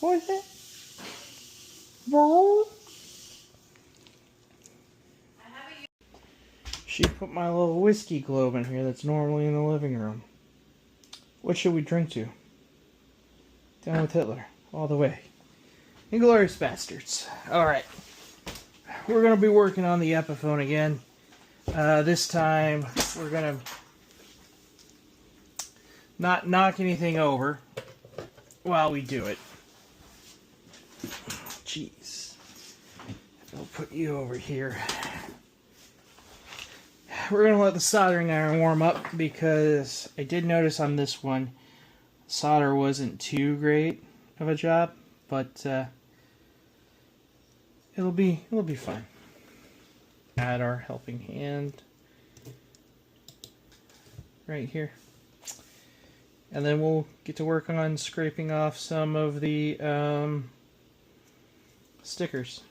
What is it? Roll? She put my little whiskey globe in here that's normally in the living room. What should we drink to? Down with Hitler. All the way. Inglourious Bastards. Alright. We're going to be working on the Epiphone again. This time, we're going to not knock anything over while we do it. Jeez. I'll put you over here. We're going to let the soldering iron warm up because I did notice on this one solder wasn't too great of a job, but it'll be fine. Add our helping hand right here. And then we'll get to work on scraping off some of the stickers.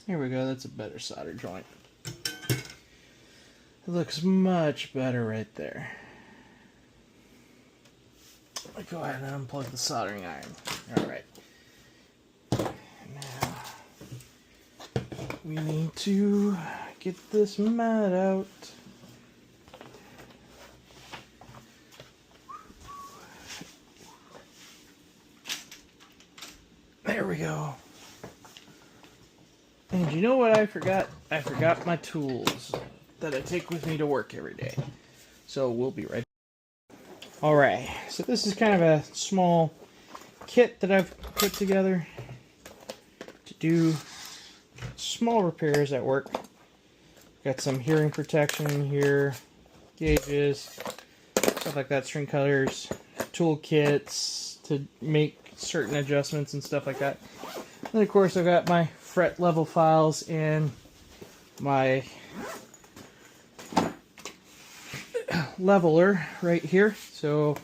Here we go, that's a better solder joint. It looks much better right there. I'll go ahead and unplug the soldering iron. Alright. Now, we need to get this mat out. There we go. And you know what I forgot? I forgot my tools that I take with me to work every day. So we'll be right back. Alright, so this is kind of a small kit that I've put together to do small repairs at work. Got some hearing protection in here, gauges, stuff like that, string cutters, tool kits to make certain adjustments and stuff like that. And then of course I've got my fret level files and my leveler right here, so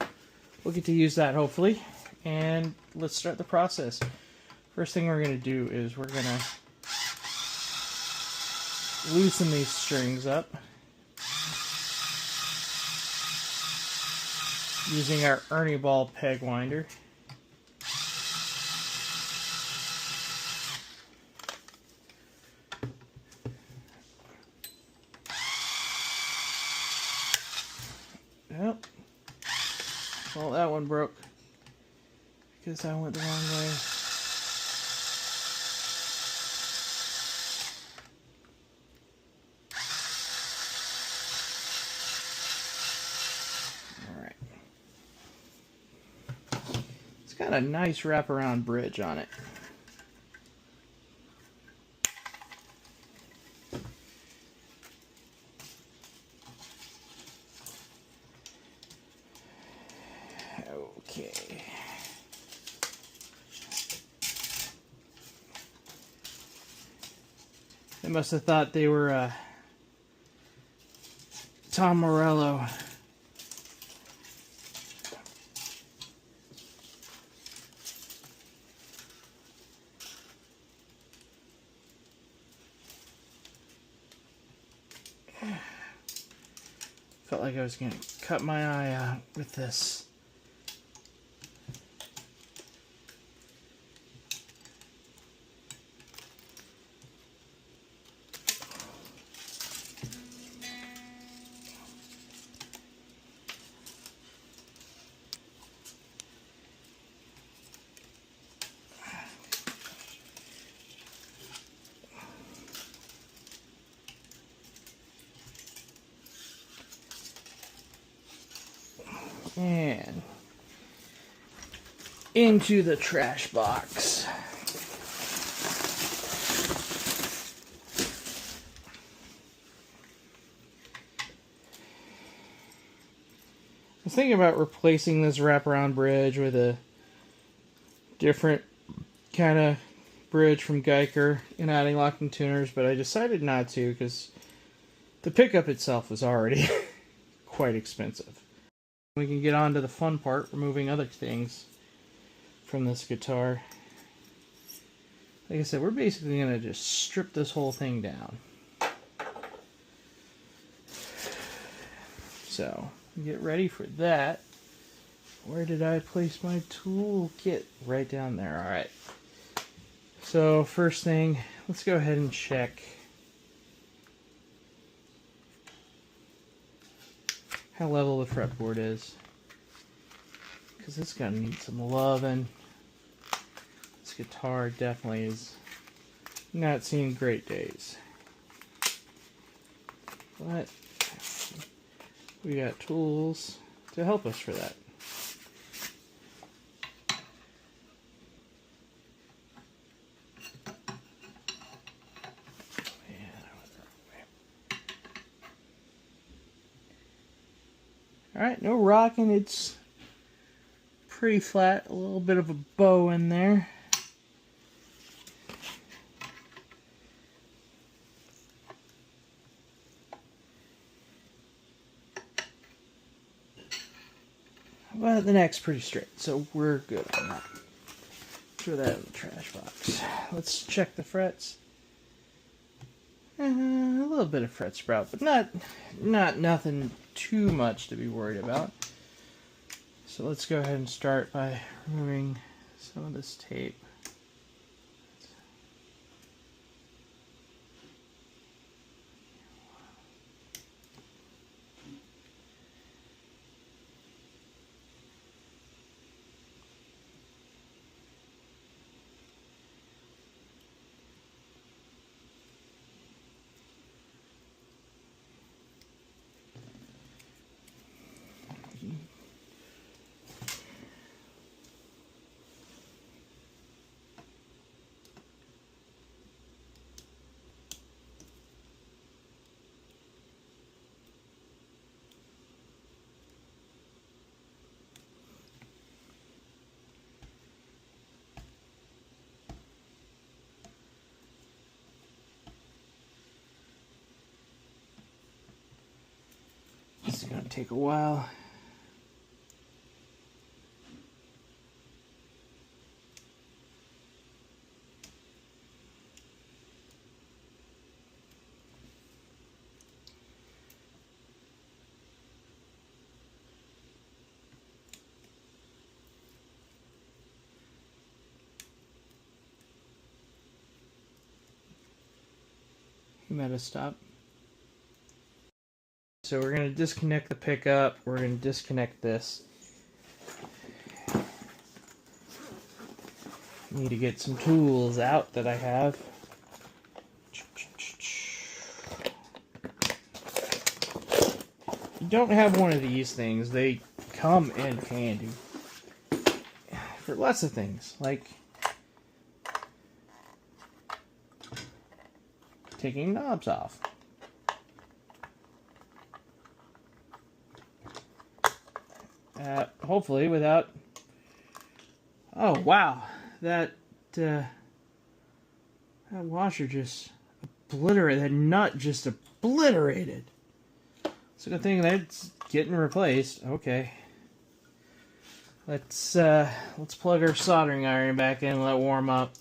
we'll get to use that hopefully. And let's start the process. First thing we're going to do is we're going to loosen these strings up using our Ernie Ball peg winder. Yep. Well, that one broke because I went the wrong way. Alright. It's got a nice wraparound bridge on it. Okay. They must have thought they were Tom Morello. Felt like I was going to cut my eye out with this. And into the trash box. I was thinking about replacing this wraparound bridge with a different kind of bridge from Geiger and adding locking tuners, but I decided not to because the pickup itself is already quite expensive. We can get on to the fun part, removing other things from this guitar. Like I said, we're basically going to just strip this whole thing down. So, get ready for that. Where did I place my tool kit? Right down there. Alright. So, first thing, let's go ahead and check how level the fretboard is, because it's gonna need some loving. This guitar definitely is not seeing great days, but we got tools to help us for that. Alright, no rocking, it's pretty flat, a little bit of a bow in there. But the neck's pretty straight, so we're good on that. Throw that in the trash box. Let's check the frets. A little bit of fret sprout, but not nothing too much to be worried about. So let's go ahead and start by removing some of this tape. This is going to take a while. You might have stopped. So we're going to disconnect the pickup. We're going to disconnect this. Need to get some tools out that I have. You don't have one of these things, they come in handy for lots of things, like taking knobs off. Hopefully without... Oh, wow. That washer just obliterated. That nut just obliterated. It's a good thing that's getting replaced. Okay. Let's plug our soldering iron back in and let it warm up.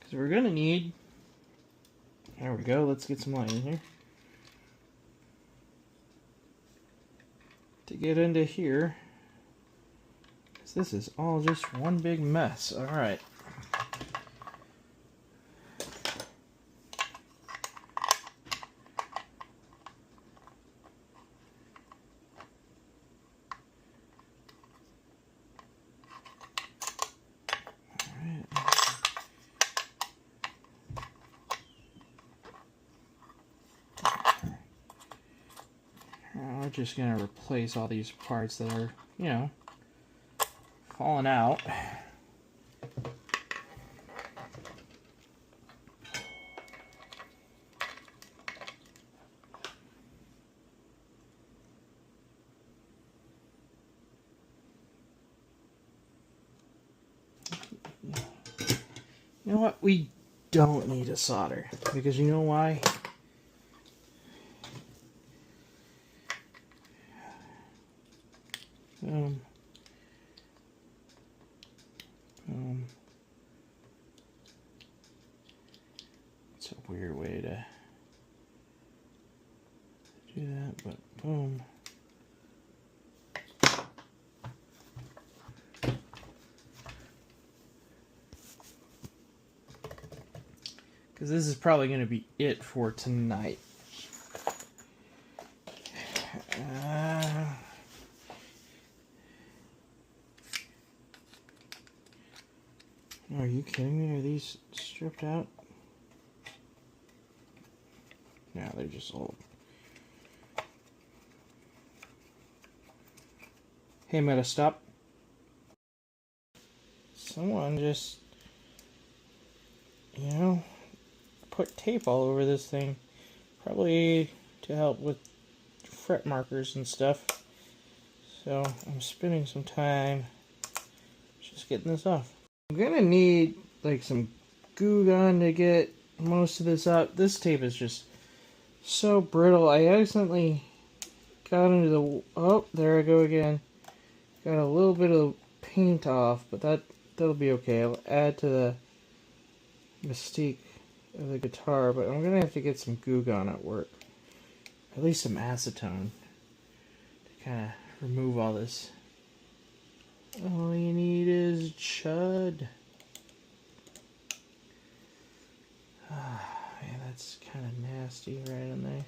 Because we're going to need... There we go. Let's get some light in here. To get into here. Because this is all just one big mess. Alright. We're just going to replace all these parts that are, you know, falling out. You know what? We don't need a solder, because you know why? It's a weird way to do that, but boom. Because this is probably going to be it for tonight. Are you kidding me? Are these stripped out? Yeah, they're just old. Hey, Meta, stop. Someone just, you know, put tape all over this thing. Probably to help with fret markers and stuff. So I'm spending some time just getting this off. I'm gonna need like some glue gun to get most of this up. This tape is just so brittle. I accidentally got into the... Oh, there I go again. Got a little bit of paint off, but that'll be okay. I'll add to the mystique of the guitar, but I'm gonna have to get some Goo Gone at work. At least some acetone to kind of remove all this. All you need is chud. Yeah, that's kind of nasty right in there.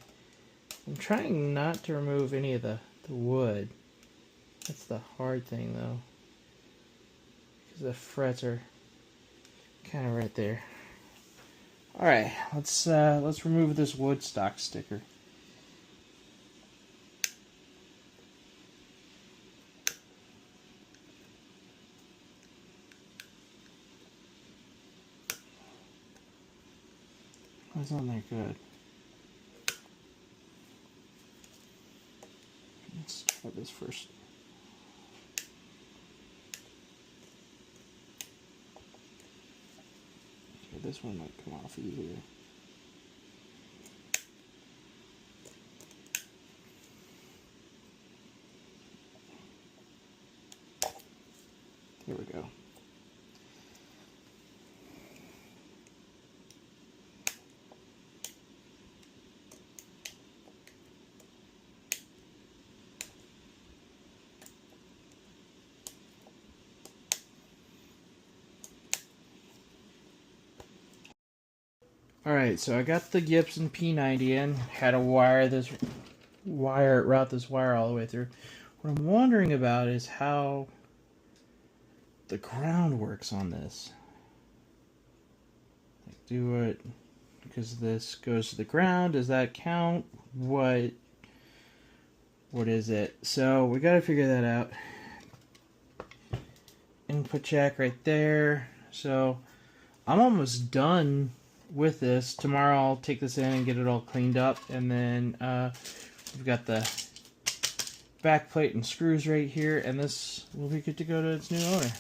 I'm trying not to remove any of the wood. That's the hard thing though, because the frets are kind of right there. All right, let's remove this wood stock sticker. That's on there good. Let's try this first. Okay, this one might come off easier. Here we go. Alright, so I got the Gibson P90 in. Had to route this wire all the way through. What I'm wondering about is how the ground works on this. Like, do it because this goes to the ground. Does that count? What is it? So we got to figure that out. Input jack right there. So I'm almost done with this. Tomorrow I'll take this in and get it all cleaned up, and then we've got the back plate and screws right here, and this will be good to go to its new owner.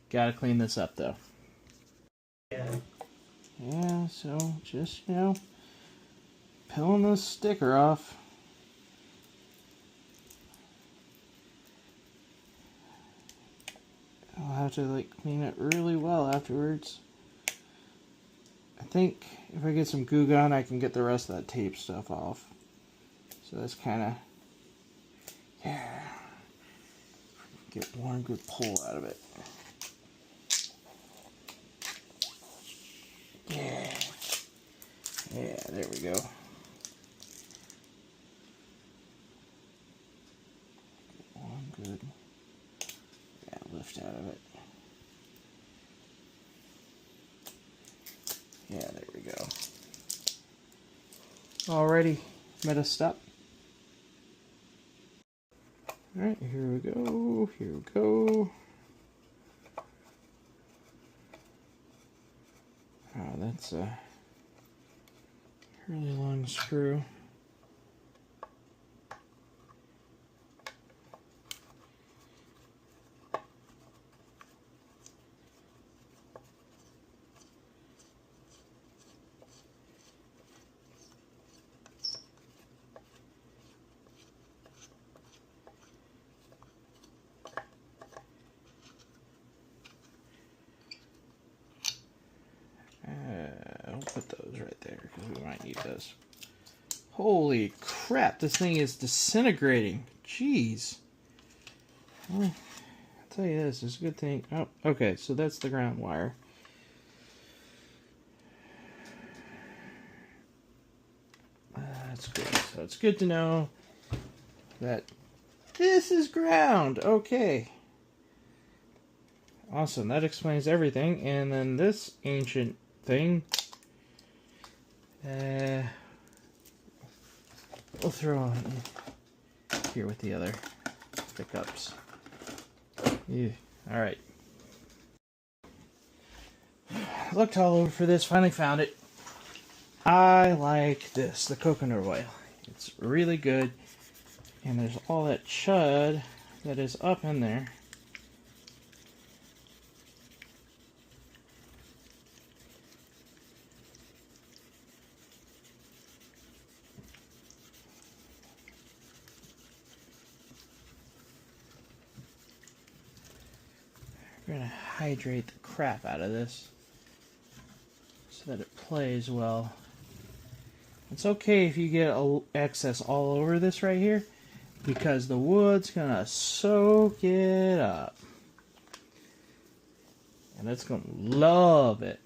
Gotta clean this up though. Yeah, so just, you know, peeling the sticker off. I'll have to like clean it really well afterwards. I think if I get some Goo Gone, I can get the rest of that tape stuff off. So that's kind of, yeah, get one good pull out of it. Yeah, there we go. One good, lift out of it. Yeah, there we go. Alrighty, meta stop. Alright, here we go, here we go. Oh, that's a really long screw. I'll put those right there because we might need those. Holy crap, this thing is disintegrating. Jeez. Well, I'll tell you this, it's a good thing. Oh, okay, so that's the ground wire. That's good. So it's good to know that this is ground. Okay. Awesome, that explains everything. And then this ancient thing, we'll throw on here with the other pickups. Yeah. Alright. Looked all over for this, finally found it. I like this, the coconut oil. It's really good. And there's all that chud that is up in there. We're going to hydrate the crap out of this so that it plays well. It's okay if you get excess all over this right here, because the wood's going to soak it up. And it's going to love it.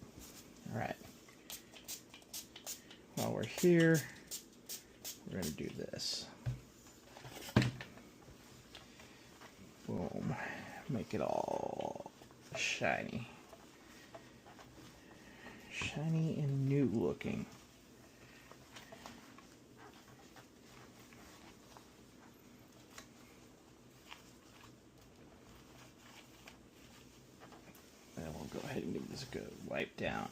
Alright. While we're here, we're going to do this. Boom. Make it all shiny. Shiny and new looking. Then we'll go ahead and give this a good wipe down.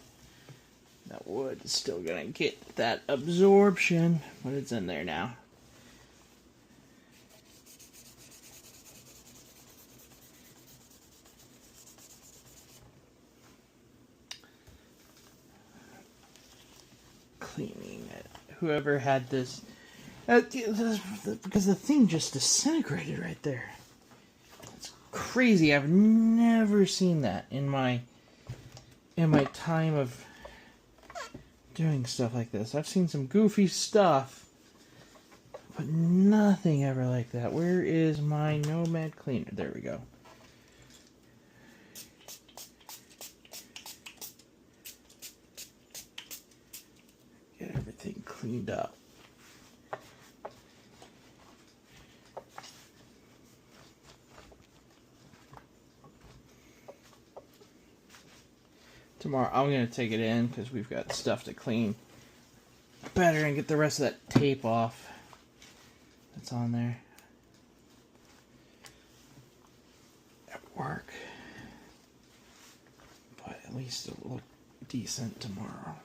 That wood is still going to get that absorption, but it's in there now. Cleaning it. Whoever had this, because the thing just disintegrated right there. It's crazy. I've never seen that in my time of doing stuff like this. I've seen some goofy stuff, but nothing ever like that. Where is my Nomad cleaner? There we go. cleaned up. Tomorrow I'm going to take it in because we've got stuff to clean better and get the rest of that tape off that's on there at work. But at least it'll look decent tomorrow.